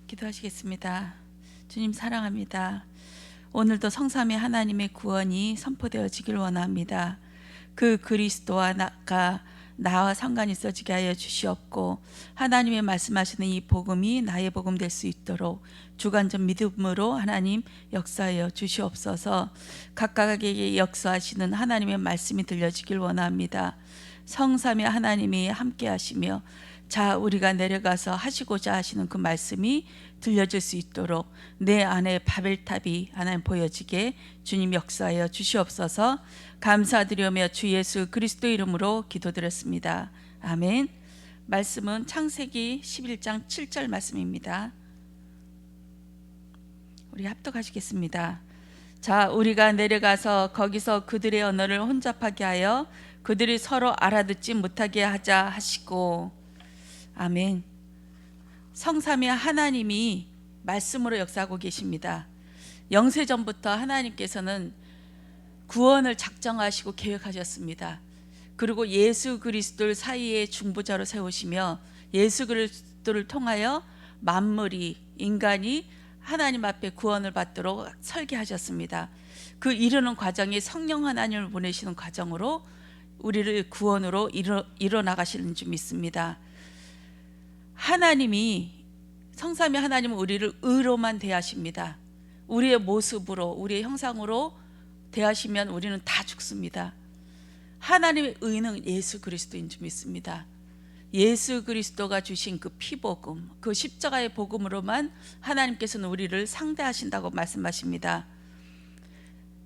기도하시겠습니다. 주님 사랑합니다. 오늘도 성삼위 하나님의 구원이 선포되어지길 원합니다. 그 그리스도와 나와 상관이 있어지게 하여 주시옵고, 하나님의 말씀하시는 이 복음이 나의 복음 될 수 있도록 주관적 믿음으로 하나님 역사하여 주시옵소서. 각각에게 역사하시는 하나님의 말씀이 들려지길 원합니다. 성삼위 하나님이 함께 하시며 자 우리가 내려가서 하시고자 하시는 그 말씀이 들려질 수 있도록 내 안에 바벨탑이 하나님 보여지게 주님 역사하여 주시옵소서. 감사드리며 주 예수 그리스도 이름으로 기도드렸습니다. 아멘. 말씀은 창세기 11장 7절 말씀입니다. 우리 합독하시겠습니다. 자 우리가 내려가서 거기서 그들의 언어를 혼잡하게 하여 그들이 서로 알아듣지 못하게 하자 하시고. 아멘. 성삼위 하나님이 말씀으로 역사하고 계십니다. 영세전부터 하나님께서는 구원을 작정하시고 계획하셨습니다. 그리고 예수 그리스도를 사이에 중보자로 세우시며 예수 그리스도를 통하여 만물이 인간이 하나님 앞에 구원을 받도록 설계하셨습니다. 그 이루는 과정이 성령 하나님을 보내시는 과정으로 우리를 구원으로 이뤄나가시는 줄 믿습니다. 하나님이 성삼위 하나님은 우리를 의로만 대하십니다. 우리의 모습으로 우리의 형상으로 대하시면 우리는 다 죽습니다. 하나님의 의는 예수 그리스도인 줄 믿습니다. 예수 그리스도가 주신 그 피복음, 그 십자가의 복음으로만 하나님께서는 우리를 상대하신다고 말씀하십니다.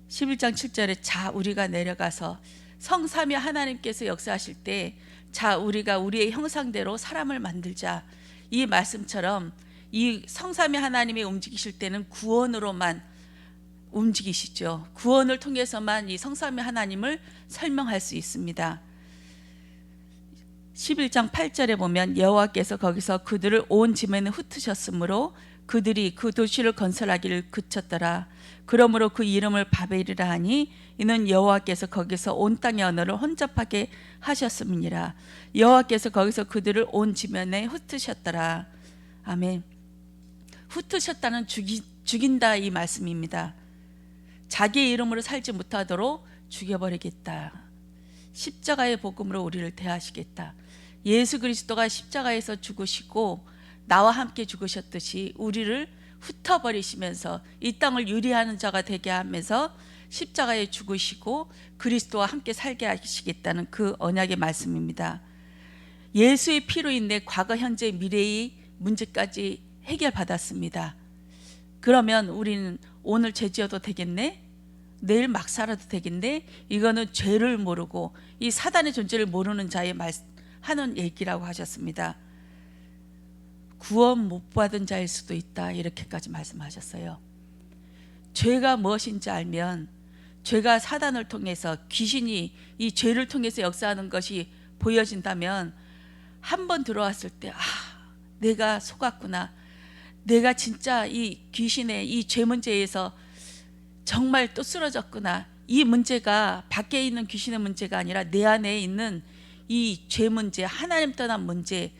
11장 7절에 자 우리가 내려가서 성삼위 하나님께서 역사하실 때 자 우리가 우리의 형상대로 사람을 만들자, 이 말씀처럼 이 성삼위 하나님이 움직이실 때는 구원으로만 움직이시죠. 구원을 통해서만 이 성삼위 하나님을 설명할 수 있습니다. 11장 8절에 보면 여호와께서 거기서 그들을 온 지면에 흩으셨으므로 그들이 그 도시를 건설하기를 그쳤더라. 그러므로 그 이름을 바벨이라 하니 이는 여호와께서 거기서 온 땅의 언어를 혼잡하게 하셨음이니라. 여호와께서 거기서 그들을 온 지면에 흩으셨더라. 아멘. 흩으셨다는 죽인다 이 말씀입니다. 자기의 이름으로 살지 못하도록 죽여버리겠다. 십자가의 복음으로 우리를 대하시겠다. 예수 그리스도가 십자가에서 죽으시고 나와 함께 죽으셨듯이 우리를 흩어버리시면서 이 땅을 유리하는 자가 되게 하면서 십자가에 죽으시고 그리스도와 함께 살게 하시겠다는 그 언약의 말씀입니다. 예수의 피로 인해 과거, 현재, 미래의 문제까지 해결받았습니다. 그러면 우리는 오늘 죄 지어도 되겠네? 내일 막 살아도 되겠네? 이거는 죄를 모르고 이 사단의 존재를 모르는 자의 하는 얘기라고 하셨습니다. 구원 못 받은 자일 수도 있다, 이렇게까지 말씀하셨어요. 죄가 무엇인지 알면, 죄가 사단을 통해서, 귀신이 이 죄를 통해서 역사하는 것이 보여진다면 한 번 들어왔을 때 내가 속았구나, 내가 진짜 이 귀신의 이 죄 문제에서 정말 또 쓰러졌구나, 이 문제가 밖에 있는 귀신의 문제가 아니라 내 안에 있는 이 죄 문제, 하나님 떠난 문제,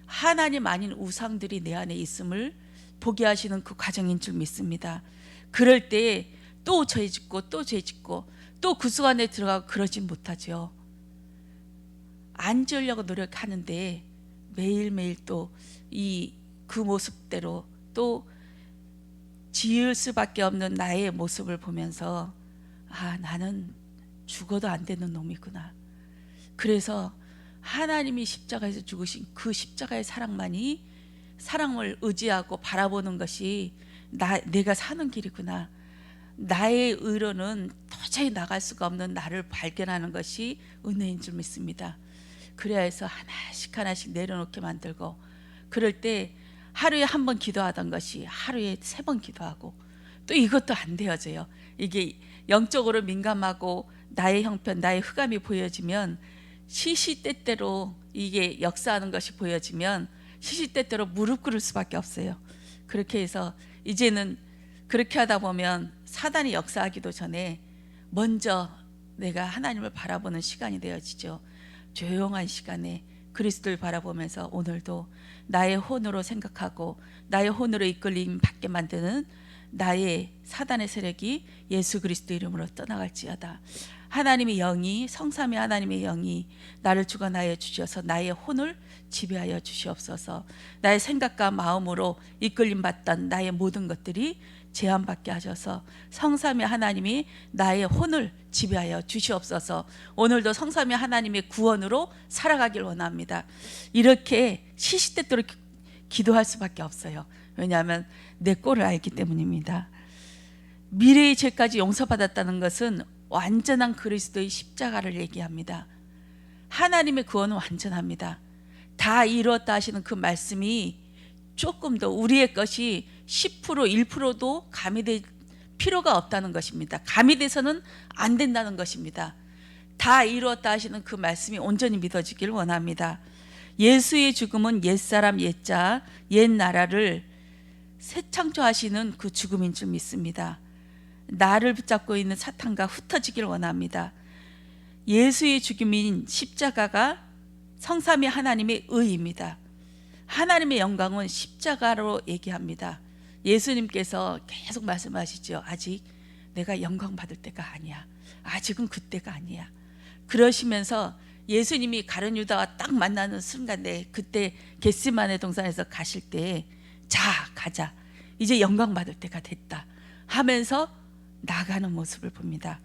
하나님 아닌 우상들이 내 안에 있음을 보게 하시는 그 과정인 줄 믿습니다. 그럴 때 또 죄 짓고 또 죄 짓고 또 그 속 안에 들어가고 그러진 못하죠. 안 지으려고 노력하는데 매일매일 또 그 모습대로 또 지을 수밖에 없는 나의 모습을 보면서 나는 죽어도 안 되는 놈이구나. 그래서 하나님이 십자가에서 죽으신 그 십자가의 사랑만이, 사랑을 의지하고 바라보는 것이 내가 사는 길이구나. 나의 의로는 도저히 나갈 수가 없는 나를 발견하는 것이 은혜인 줄 믿습니다. 그래야 해서 하나씩 하나씩 내려놓게 만들고, 그럴 때 하루에 한 번 기도하던 것이 하루에 3번 기도하고, 또 이것도 안 되어져요. 이게 영적으로 민감하고 나의 형편, 나의 흑암이 보여지면, 시시때때로 이게 역사하는 것이 보여지면 시시때때로 무릎 꿇을 수밖에 없어요. 그렇게 해서 이제는 그렇게 하다 보면 사단이 역사하기도 전에 먼저 내가 하나님을 바라보는 시간이 되어지죠. 조용한 시간에 그리스도를 바라보면서 오늘도 나의 혼으로 생각하고 나의 혼으로 이끌림 받게 만드는 나의 사단의 세력이 예수 그리스도 이름으로 떠나갈지어다. 하나님의 영이, 성삼위 하나님의 영이 나를 주관하여 주셔서 나의 혼을 지배하여 주시옵소서. 나의 생각과 마음으로 이끌림 받던 나의 모든 것들이 제한받게 하셔서 성삼위 하나님이 나의 혼을 지배하여 주시옵소서. 오늘도 성삼위 하나님의 구원으로 살아가길 원합니다. 이렇게 시시때때로 기도할 수밖에 없어요. 왜냐하면 내 꼴을 알기 때문입니다. 미래의 죄까지 용서받았다는 것은 완전한 그리스도의 십자가를 얘기합니다. 하나님의 구원은 완전합니다. 다 이루었다 하시는 그 말씀이 조금 더 우리의 것이 10% 1%도 가미될 필요가 없다는 것입니다. 가미돼서는 안 된다는 것입니다. 다 이루었다 하시는 그 말씀이 온전히 믿어지길 원합니다. 예수의 죽음은 옛사람 옛자 옛나라를 새 창조하시는 그 죽음인 줄 믿습니다. 나를 붙잡고 있는 사탄과 흩어지길 원합니다. 예수의 죽음인 십자가가 성삼위 하나님의 의입니다. 하나님의 영광은 십자가로 얘기합니다. 예수님께서 계속 말씀하시죠. 아직 내가 영광 받을 때가 아니야. 아직은 그때가 아니야. 그러시면서 예수님이 가룟 유다와 딱 만나는 순간에 그때 겟세마네 동산에서 가실 때 자 가자. 이제 영광 받을 때가 됐다 하면서 나가는 모습을 봅니다.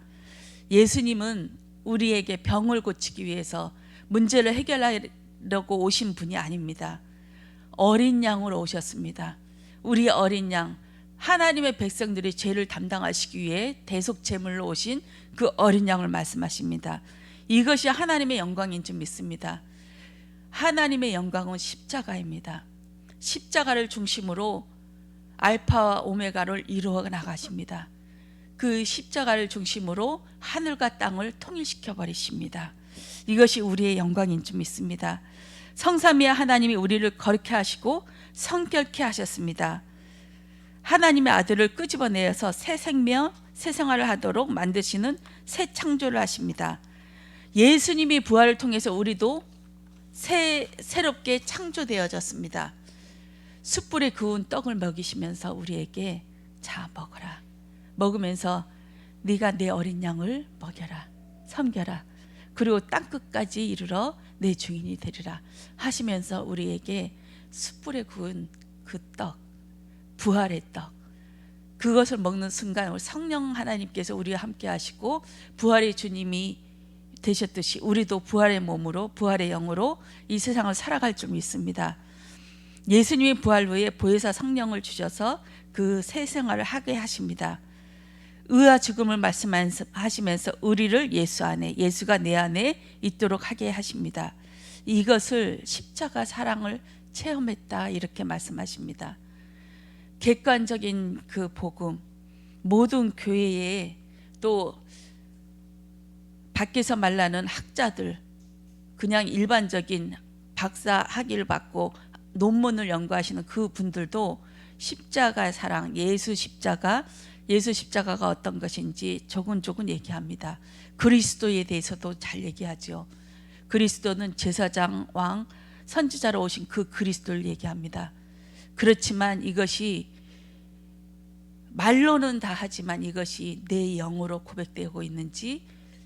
예수님은 우리에게 병을 고치기 위해서 문제를 해결하려고 오신 분이 아닙니다. 어린 양으로 오셨습니다. 우리 어린 양, 하나님의 백성들이 죄를 담당하시기 위해 대속 제물로 오신 그 어린 양을 말씀하십니다. 이것이 하나님의 영광인 줄 믿습니다. 하나님의 영광은 십자가입니다. 십자가를 중심으로 알파와 오메가를 이루어 나가십니다. 그 십자가를 중심으로 하늘과 땅을 통일시켜 버리십니다. 이것이 우리의 영광인 줄 믿습니다. 성삼위의 하나님이 우리를 거룩해 하시고 성결케 하셨습니다. 하나님의 아들을 끄집어내어서 새 생명, 새 생활을 하도록 만드시는 새 창조를 하십니다. 예수님이 부활을 통해서 우리도 새롭게 창조되어졌습니다. 숯불에 구운 떡을 먹이시면서 우리에게 자 먹어라. 먹으면서 네가 내 어린 양을 먹여라. 섬겨라. 그리고 땅끝까지 이르러 내 주인이 되리라 하시면서 우리에게 숯불에 구운 그 떡, 부활의 떡, 그것을 먹는 순간 성령 하나님께서 우리와 함께 하시고 부활의 주님이 되셨듯이 우리도 부활의 몸으로 부활의 영으로 이 세상을 살아갈 줄 믿습니다. 예수님이 부활 후에 보혜사 성령을 주셔서 그 새 생활을 하게 하십니다. 의와 죽음을 말씀하시면서 우리를 예수 안에, 예수가 내 안에 있도록 하게 하십니다. 이것을 십자가 사랑을 체험했다 이렇게 말씀하십니다. 객관적인 그 복음, 모든 교회에 또 밖에서 말하는 학자들, 그냥 일반적인 박사 학위를 받고 논문을 연구하시는 그 분들도 십자가의 사랑, 예수 십자가가 어떤 것인지 조근조근 얘기합니다. 그리스도에 대해서도 잘 얘기하죠. 그리스도는 제사장, 왕, 선지자로 오신 그 그리스도를 얘기합니다. 그렇지만 이것이 말로는 다 하지만 이것이 내 영으로 고백되고 있는지,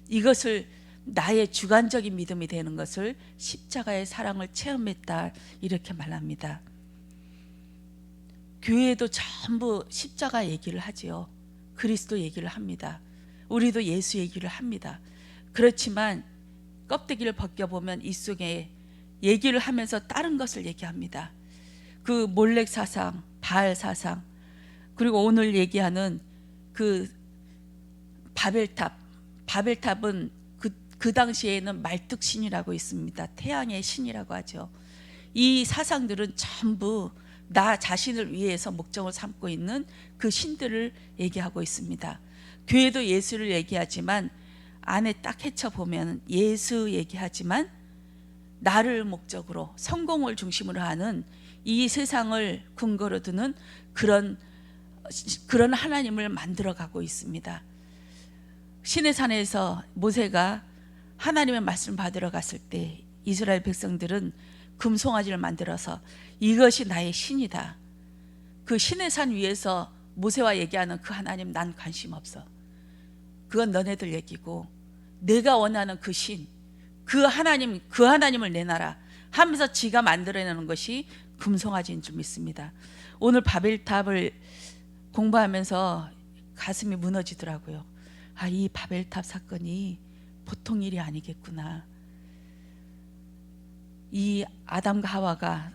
이것을 나의 주관적인 믿음이 되는 것을 십자가의 사랑을 체험했다 이렇게 말합니다. 교회도 전부 십자가 얘기를 하지요. 그리스도 얘기를 합니다. 우리도 예수 얘기를 합니다. 그렇지만 껍데기를 벗겨보면 이 속에 얘기를 하면서 다른 것을 얘기합니다. 그 몰렉 사상, 바알 사상, 그리고 오늘 얘기하는 그 바벨탑은 그 당시에는 말뚝신이라고 있습니다. 태양의 신이라고 하죠. 이 사상들은 전부 나 자신을 위해서 목적을 삼고 있는 그 신들을 얘기하고 있습니다. 교회도 예수를 얘기하지만 안에 딱 헤쳐보면 예수 얘기하지만 나를 목적으로 성공을 중심으로 하는 이 세상을 근거로 두는 그런 하나님을 만들어가고 있습니다. 시내산에서 모세가 하나님의 말씀 받으러 갔을 때 이스라엘 백성들은 금송아지를 만들어서 이것이 나의 신이다. 그 신의 산 위에서 모세와 얘기하는 그 하나님 난 관심 없어. 그건 너네들 얘기고 내가 원하는 그 신, 그 하나님을 내놔라 하면서 지가 만들어내는 것이 금송아지인 줄 믿습니다. 오늘 바벨탑을 공부하면서 가슴이 무너지더라고요. 아, 이 바벨탑 사건이 보통 일이 아니겠구나. 이 아담과 하와가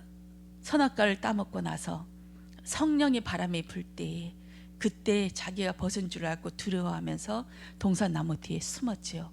선악과를 따먹고 나서 성령의 바람이 불 때에 그때 자기가 벗은 줄 알고 두려워하면서 동산나무 뒤에 숨었지요.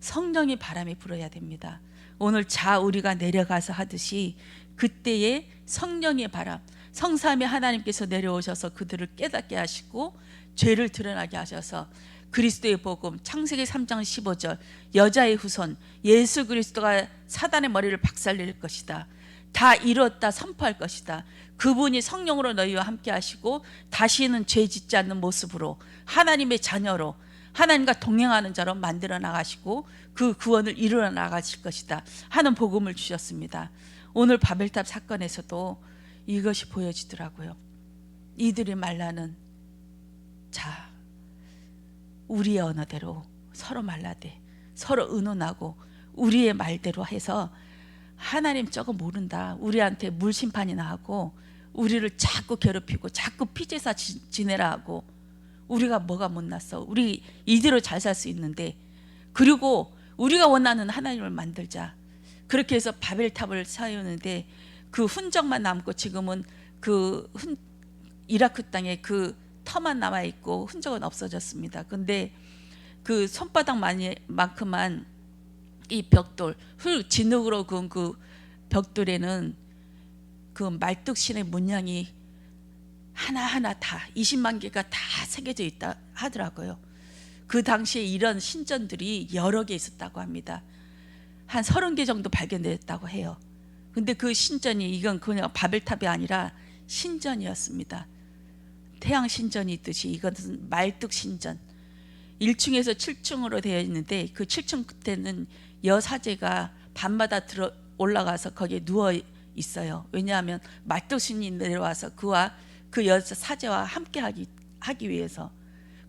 성령의 바람이 불어야 됩니다. 오늘 우리가 내려가서 하듯이 그때의 성령의 바람, 성삼위 하나님께서 내려오셔서 그들을 깨닫게 하시고 죄를 드러나게 하셔서 그리스도의 복음, 창세기 3장 15절 여자의 후손 예수 그리스도가 사단의 머리를 박살낼 것이다. 다 이뤘다 선포할 것이다. 그분이 성령으로 너희와 함께 하시고 다시는 죄 짓지 않는 모습으로 하나님의 자녀로 하나님과 동행하는 자로 만들어 나가시고 그 구원을 이루어 나가실 것이다 하는 복음을 주셨습니다. 오늘 바벨탑 사건에서도 이것이 보여지더라고요. 이들이 말라는 자, 우리의 언어대로 서로 말라대 서로 의논하고 우리의 말대로 해서 하나님 저거 모른다. 우리한테 물심판이나 하고 우리를 자꾸 괴롭히고 자꾸 피제사 지내라 하고 우리가 뭐가 못났어. 우리 이대로 잘 살 수 있는데 그리고 우리가 원하는 하나님을 만들자. 그렇게 해서 바벨탑을 세우는데 그 흔적만 남고 지금은 이라크 땅에 그 터만 남아있고 흔적은 없어졌습니다. 근데 그 손바닥만큼만 이 벽돌, 진흙으로 그은 그 벽돌에는 그 말뚝신의 문양이 하나하나 다 20만 개가 다 새겨져 있다 하더라고요. 그 당시에 이런 신전들이 여러 개 있었다고 합니다. 한 30개 정도 발견됐다고 해요. 근데 그 신전이 이건 그냥 바벨탑이 아니라 신전이었습니다. 태양 신전이 있듯이 이것은 말뚝 신전. 1층에서 7층으로 되어 있는데 그 7층 끝에는 여사제가 밤마다 올라가서 거기에 누워 있어요. 왜냐하면 말뚝신이 내려와서 그와 그 여사제와 함께 하기 위해서.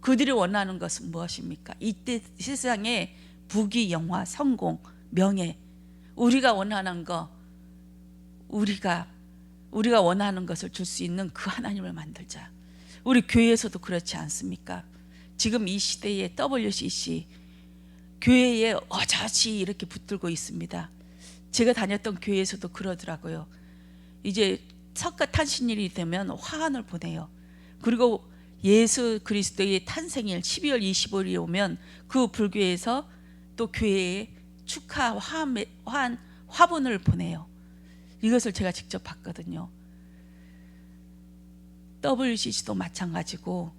그들이 원하는 것은 무엇입니까? 이때 세상에 부귀, 영화, 성공, 명예, 우리가 원하는 거, 우리가 원하는 것을 줄 수 있는 그 하나님을 만들자. 우리 교회에서도 그렇지 않습니까? 지금 이 시대에 WCC 교회에 어저씨 이렇게 붙들고 있습니다. 제가 다녔던 교회에서도 그러더라고요. 이제 석가탄신일이 되면 화환을 보내요. 그리고 예수 그리스도의 탄생일 12월 25일이 오면 그 불교에서 또 교회에 축하 화분을 보내요. 이것을 제가 직접 봤거든요. WCC도 마찬가지고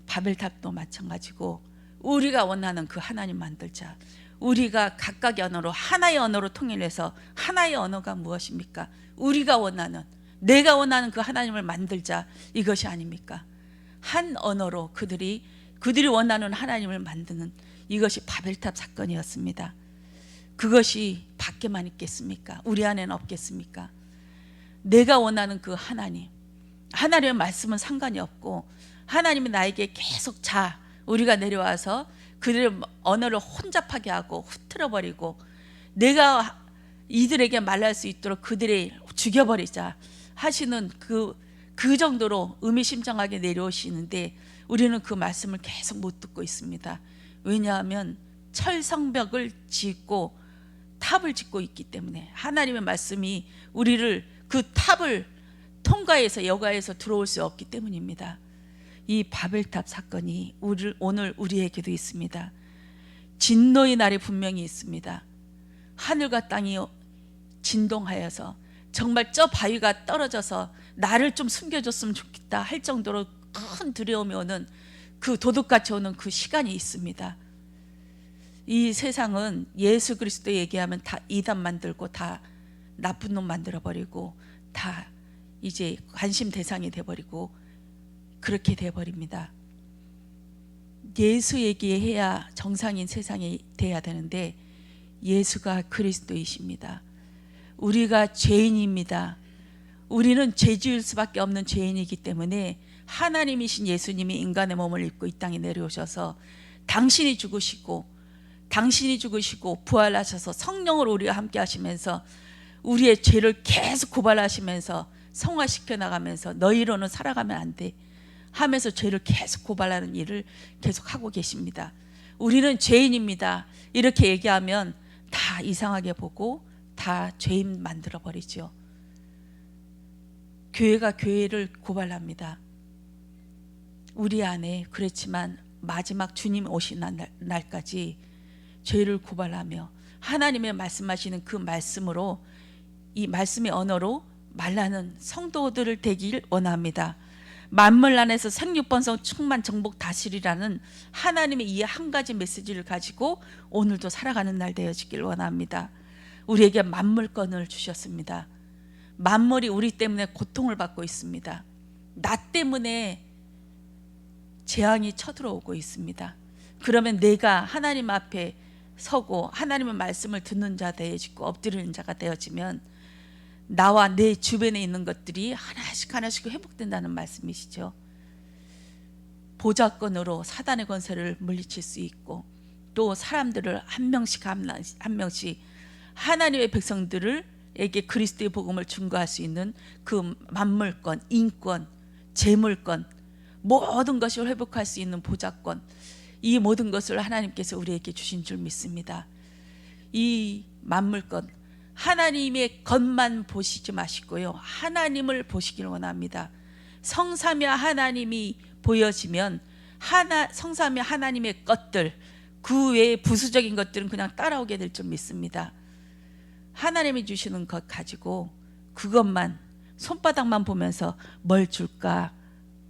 바벨탑도 마찬가지고 우리가 원하는 그 하나님 만들자. 우리가 각각의 언어로 하나의 언어로 통일해서 하나의 언어가 무엇입니까? 우리가 원하는 내가 원하는 그 하나님을 만들자 이것이 아닙니까? 한 언어로 그들이 원하는 하나님을 만드는 이것이 바벨탑 사건이었습니다. 그것이 밖에만 있겠습니까? 우리 안에는 없겠습니까? 내가 원하는 그 하나님의 말씀은 상관이 없고 하나님이 나에게 계속 우리가 내려와서 그들의 언어를 혼잡하게 하고 흐트러버리고 내가 이들에게 말할 수 있도록 그들을 죽여버리자 하시는 그 정도로 의미심장하게 내려오시는데 우리는 그 말씀을 계속 못 듣고 있습니다. 왜냐하면 철성벽을 짓고 탑을 짓고 있기 때문에 하나님의 말씀이 우리를 그 탑을 통과해서 여가해서 들어올 수 없기 때문입니다. 이 바벨탑 사건이 오늘 우리에게도 있습니다. 진노의 날이 분명히 있습니다. 하늘과 땅이 진동하여서 정말 저 바위가 떨어져서 나를 좀 숨겨줬으면 좋겠다 할 정도로 큰 두려움이 오는 그 도둑같이 오는 그 시간이 있습니다. 이 세상은 예수 그리스도 얘기하면 다 이단 만들고 다 나쁜 놈 만들어버리고 다 이제 관심 대상이 돼버리고 그렇게 돼버립니다. 예수 얘기해야 정상인 세상이 돼야 되는데 예수가 그리스도이십니다. 우리가 죄인입니다. 우리는 죄 지을 수밖에 없는 죄인이기 때문에 하나님이신 예수님이 인간의 몸을 입고 이 땅에 내려오셔서 당신이 죽으시고 부활하셔서 성령으로 우리와 함께 하시면서 우리의 죄를 계속 고발하시면서 성화시켜 나가면서 너희로는 살아가면 안 돼 하면서 죄를 계속 고발하는 일을 계속 하고 계십니다. 우리는 죄인입니다. 이렇게 얘기하면 다 이상하게 보고 다 죄인 만들어 버리죠. 교회가 교회를 고발합니다. 우리 안에 그렇지만 마지막 주님 오신 날까지 죄를 고발하며 하나님의 말씀하시는 그 말씀으로, 이 말씀의 언어로 말하는 성도들을 되길 원합니다. 만물 안에서 생육번성 충만 정복 다스리라는 하나님의 이 한 가지 메시지를 가지고 오늘도 살아가는 날 되어지길 원합니다. 우리에게 만물권을 주셨습니다. 만물이 우리 때문에 고통을 받고 있습니다. 나 때문에 재앙이 쳐들어오고 있습니다. 그러면 내가 하나님 앞에 서고 하나님의 말씀을 듣는 자 되어지고 엎드리는 자가 되어지면 나와 내 주변에 있는 것들이 하나씩 회복된다는 말씀이시죠. 보좌권으로 사단의 권세를 물리칠 수 있고, 또 사람들을 한 명씩 하나님의 백성들에게 그리스도의 복음을 증거할 수 있는 그 만물권, 인권, 재물권, 모든 것을 회복할 수 있는 보좌권, 이 모든 것을 하나님께서 우리에게 주신 줄 믿습니다. 이 만물권, 하나님의 것만 보시지 마시고요, 하나님을 보시길 원합니다. 성삼위 하나님이 보여지면 성삼위 하나님의 것들, 그 외의 부수적인 것들은 그냥 따라오게 될 줄 믿습니다. 하나님이 주시는 것 가지고 그것만, 손바닥만 보면서 뭘 줄까,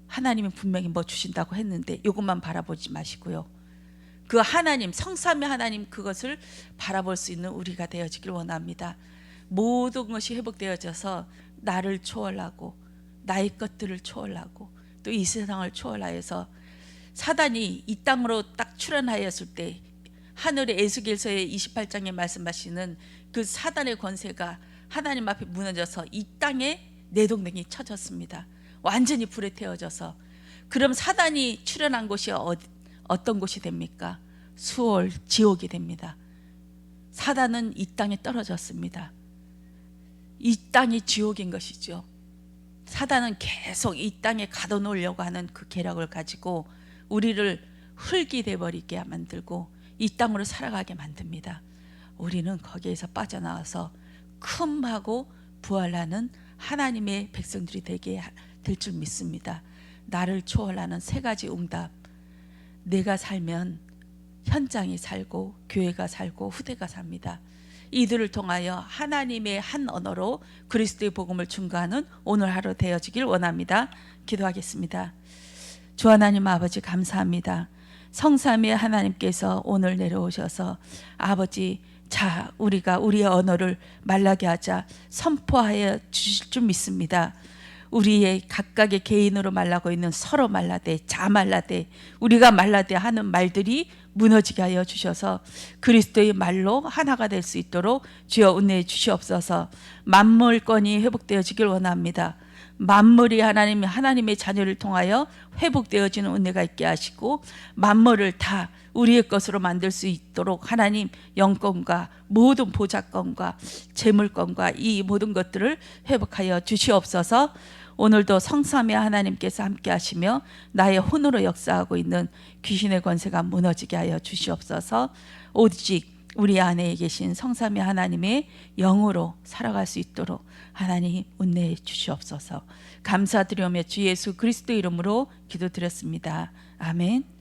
하나님이 분명히 뭐 주신다고 했는데 이것만 바라보지 마시고요, 그 하나님, 성삼위 하나님, 그것을 바라볼 수 있는 우리가 되어지길 원합니다. 모든 것이 회복되어져서 나를 초월하고 나의 것들을 초월하고 또 이 세상을 초월하여서 사단이 이 땅으로 딱 출현하였을 때 하늘의 에스겔서의 28장에 말씀하시는 그 사단의 권세가 하나님 앞에 무너져서 이 땅에 내동댕이 쳐졌습니다. 완전히 불에 태워져서. 그럼 사단이 출현한 곳이 어떤 곳이 됩니까? 수월, 지옥이 됩니다. 사단은 이 땅에 떨어졌습니다. 이 땅이 지옥인 것이죠. 사단은 계속 이 땅에 가둬놓으려고 하는 그 계략을 가지고 우리를 흙이 돼버리게 만들고 이 땅으로 살아가게 만듭니다. 우리는 거기에서 빠져나와서 큼하고 부활하는 하나님의 백성들이 되게 될 줄 믿습니다. 나를 초월하는 세 가지 응답, 내가 살면 현장이 살고 교회가 살고 후대가 삽니다. 이들을 통하여 하나님의 한 언어로 그리스도의 복음을 증거하는 오늘 하루 되어지길 원합니다. 기도하겠습니다. 주 하나님 아버지, 감사합니다. 성삼위의 하나님께서 오늘 내려오셔서 아버지, 자, 우리가 우리의 언어를 말라게 하자 선포하여 주실 줄 믿습니다. 우리의 각각의 개인으로 말라고 있는 서로 말라되, 자 말라되, 우리가 말라되 하는 말들이 무너지게 하여 주셔서 그리스도의 말로 하나가 될 수 있도록 주여 은혜해 주시옵소서. 만물권이 회복되어지길 원합니다. 만물이 하나님의 자녀를 통하여 회복되어지는 은혜가 있게 하시고 만물을 다 우리의 것으로 만들 수 있도록 하나님 영권과 모든 보좌권과 재물권과 이 모든 것들을 회복하여 주시옵소서. 오늘도 성삼위 하나님께서 함께 하시며 나의 혼으로 역사하고 있는 귀신의 권세가 무너지게 하여 주시옵소서. 오직 우리 안에 계신 성삼위 하나님의 영으로 살아갈 수 있도록 하나님 은혜해 주시옵소서. 감사드리며 주 예수 그리스도 이름으로 기도드렸습니다. 아멘.